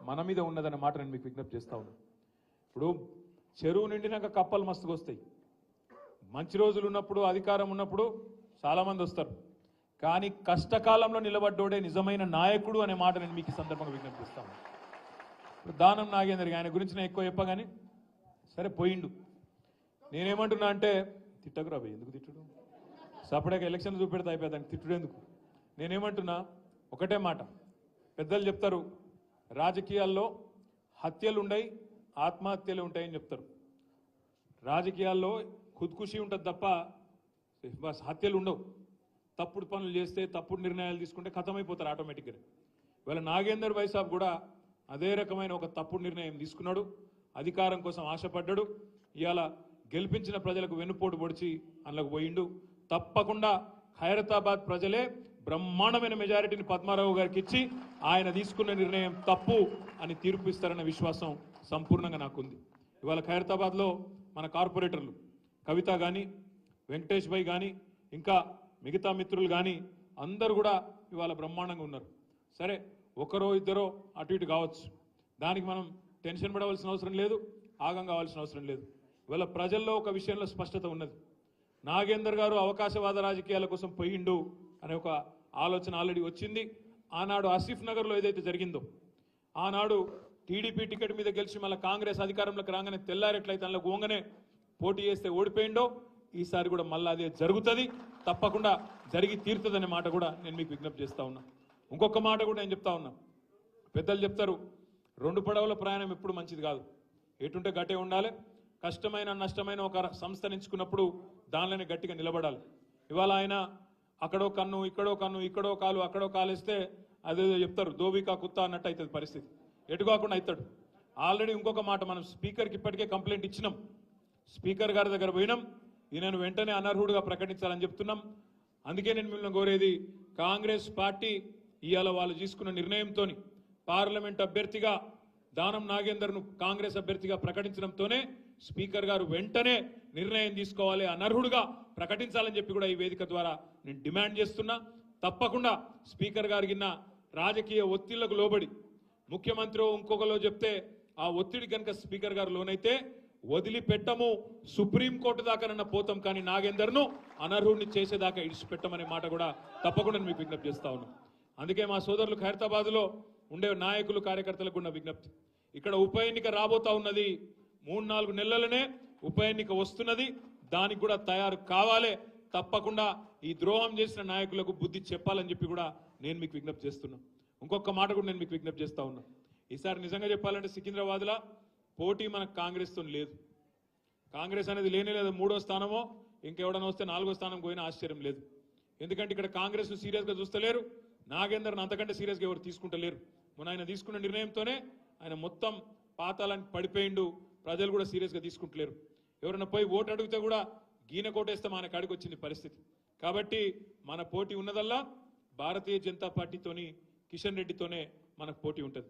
మన మీద ఉన్నదన్న మాట నేను మీకు విజ్ఞప్తి చేస్తా ఉన్నాను. ఇప్పుడు చెరువు నిండినాక కప్పలు మస్తుగా వస్తాయి. మంచి రోజులు ఉన్నప్పుడు అధికారం ఉన్నప్పుడు చాలామంది వస్తారు. కానీ కష్టకాలంలో నిలబడ్డోడే నిజమైన నాయకుడు అనే మాట నేను మీకు ఈ సందర్భంగా విజ్ఞప్తి చేస్తాను. ఇప్పుడు దానం నాగేందర్ ఆయన గురించి నేను ఎక్కువ చెప్పగానే సరే పోయిండు. నేనేమంటున్నా అంటే తిట్టకురా భయ్, ఎందుకు తిట్టుడు? సపరేట్గా ఎలక్షన్లు చూపెడితే అయిపోతాను, తిట్టుడు ఎందుకు? నేనేమంటున్నా ఒకటే మాట, పెద్దలు చెప్తారు రాజకీయాల్లో హత్యలు ఉండయి ఆత్మహత్యలు ఉంటాయని చెప్తారు. రాజకీయాల్లో ఖుద్కుషి ఉంటుంది తప్ప హత్యలు ఉండవు. తప్పుడు పనులు చేస్తే తప్పుడు నిర్ణయాలు తీసుకుంటే ఖతమైపోతారు ఆటోమేటిక్గా. ఇవాళ నాగేందర్ భాయ్ సాబ్ కూడా అదే రకమైన ఒక తప్పుడు నిర్ణయం తీసుకున్నాడు. అధికారం కోసం ఆశపడ్డాడు. ఇవాళ గెలిపించిన ప్రజలకు వెన్నుపోటు పొడిచి అందులోకి పోయిండు. తప్పకుండా ఖైరతాబాద్ ప్రజలే బ్రహ్మాండమైన మెజారిటీని పద్మారావు గారికి ఇచ్చి ఆయన తీసుకున్న నిర్ణయం తప్పు అని తీర్పు ఇస్తారన్న విశ్వాసం సంపూర్ణంగా నాకుంది. ఇవాళ ఖైరతాబాద్లో మన కార్పొరేటర్లు కవిత కానీ వెంకటేష్ భాయ్ కానీ ఇంకా మిగతా మిత్రులు కానీ అందరూ కూడా ఇవాళ బ్రహ్మాండంగా ఉన్నారు. సరే ఒకరో ఇద్దరో అటు ఇటు కావచ్చు, దానికి మనం టెన్షన్ పడవలసిన అవసరం లేదు, ఆగం కావాల్సిన అవసరం లేదు. ఇవాళ ప్రజల్లో ఒక విషయంలో స్పష్టత ఉన్నది. నాగేందర్ గారు అవకాశవాద రాజకీయాల కోసం పోయిండు అనే ఒక ఆలోచన ఆల్రెడీ వచ్చింది. ఆనాడు ఆసిఫ్ నగర్లో ఏదైతే జరిగిందో, ఆనాడు టీడీపీ టికెట్ మీద గెలిచి మళ్ళీ కాంగ్రెస్ అధికారంలోకి రాగానే తెల్లారెట్లయితే అందులో గోంగనే పోటీ చేస్తే ఓడిపోయిండో, ఈసారి కూడా మళ్ళీ అదే జరుగుతుంది, తప్పకుండా జరిగి తీరుతుందనే మాట కూడా నేను మీకు విజ్ఞప్తి చేస్తా ఉన్నా. ఇంకొక మాట కూడా నేను చెప్తా ఉన్నా, పెద్దలు చెప్తారు రెండు పడవల ప్రయాణం ఎప్పుడు మంచిది కాదు, ఎటుంటే గట్టే ఉండాలి. కష్టమైన నష్టమైన ఒక సంస్థను ఎంచుకున్నప్పుడు దానిలోనే గట్టిగా నిలబడాలి. ఇవాళ ఆయన అక్కడో కన్ను ఇక్కడో కన్ను ఇక్కడో కాలు అక్కడో కాలేస్తే అదేదో చెప్తారు దోబికా కుత్తా అన్నట్టు అవుతుంది పరిస్థితి, ఎటు కాకుండా అవుతాడు. ఆల్రెడీ ఇంకొక మాట, మనం స్పీకర్కి ఇప్పటికే కంప్లైంట్ ఇచ్చినాం, స్పీకర్ గారి దగ్గర పోయినాం, ఈయనను వెంటనే అనర్హుడుగా ప్రకటించాలని చెప్తున్నాం. అందుకే నేను మిమ్మల్ని కోరేది, కాంగ్రెస్ పార్టీ ఇవాళ వాళ్ళు తీసుకున్న నిర్ణయంతో పార్లమెంట్ అభ్యర్థిగా దానం నాగేందర్ను కాంగ్రెస్ అభ్యర్థిగా ప్రకటించడంతోనే స్పీకర్ గారు వెంటనే నిర్ణయం తీసుకోవాలి, అనర్హుడుగా ప్రకటించాలని చెప్పి కూడా ఈ వేదిక ద్వారా నేను డిమాండ్ చేస్తున్నా. తప్పకుండా స్పీకర్ గారికి రాజకీయ ఒత్తిళ్లకు లోబడి ముఖ్యమంత్రి ఇంకొకలో చెప్తే ఆ ఒత్తిడి కనుక స్పీకర్ గారు లోనైతే వదిలిపెట్టము, సుప్రీంకోర్టు దాకానన్నా పోతాం, కానీ నాగేందర్ను అనర్హుడిని చేసేదాకా ఇడిచిపెట్టమనే మాట కూడా తప్పకుండా మీకు విజ్ఞప్తి చేస్తా ఉన్నాం. అందుకే మా సోదరులు ఖైరతాబాద్లో ఉండే నాయకులు కార్యకర్తలకు ఉన్న విజ్ఞప్తి, ఇక్కడ ఉప ఎన్నిక రాబోతా ఉన్నది, 3-4 నెలలనే ఉప ఎన్నిక వస్తున్నది, దానికి కూడా తయారు కావాలి. తప్పకుండా ఈ ద్రోహం చేసిన నాయకులకు బుద్ధి చెప్పాలని చెప్పి కూడా నేను మీకు విజ్ఞప్తి చేస్తున్నా. ఇంకొక మాట కూడా నేను మీకు విజ్ఞప్తి చేస్తా ఉన్నా, ఈసారి నిజంగా చెప్పాలంటే సికింద్రాబాద్లో పోటీ మనకు కాంగ్రెస్తో లేదు. కాంగ్రెస్ అనేది లేనే లేదు, 3వ స్థానమో ఇంకెవడన్నా వస్తే 4వ స్థానం పోయినా ఆశ్చర్యం లేదు. ఎందుకంటే ఇక్కడ కాంగ్రెస్ సీరియస్గా చూస్తలేరు, నాగేందర్ని అంతకంటే సీరియస్గా ఎవరు తీసుకుంటలేరు. మొన్న ఆయన తీసుకున్న నిర్ణయంతోనే ఆయన మొత్తం పాతాలని పడిపోయిండు, ప్రజలు కూడా సీరియస్గా తీసుకుంటలేరు. ఎవరైనా పోయి ఓటు అడిగితే కూడా గీన కోటేస్తే మన కాడికి వచ్చింది పరిస్థితి. కాబట్టి మన పోటీ ఉన్నదల్లా భారతీయ జనతా పార్టీతోని కిషన్ రెడ్డితోనే మనకు పోటీ ఉంటుంది.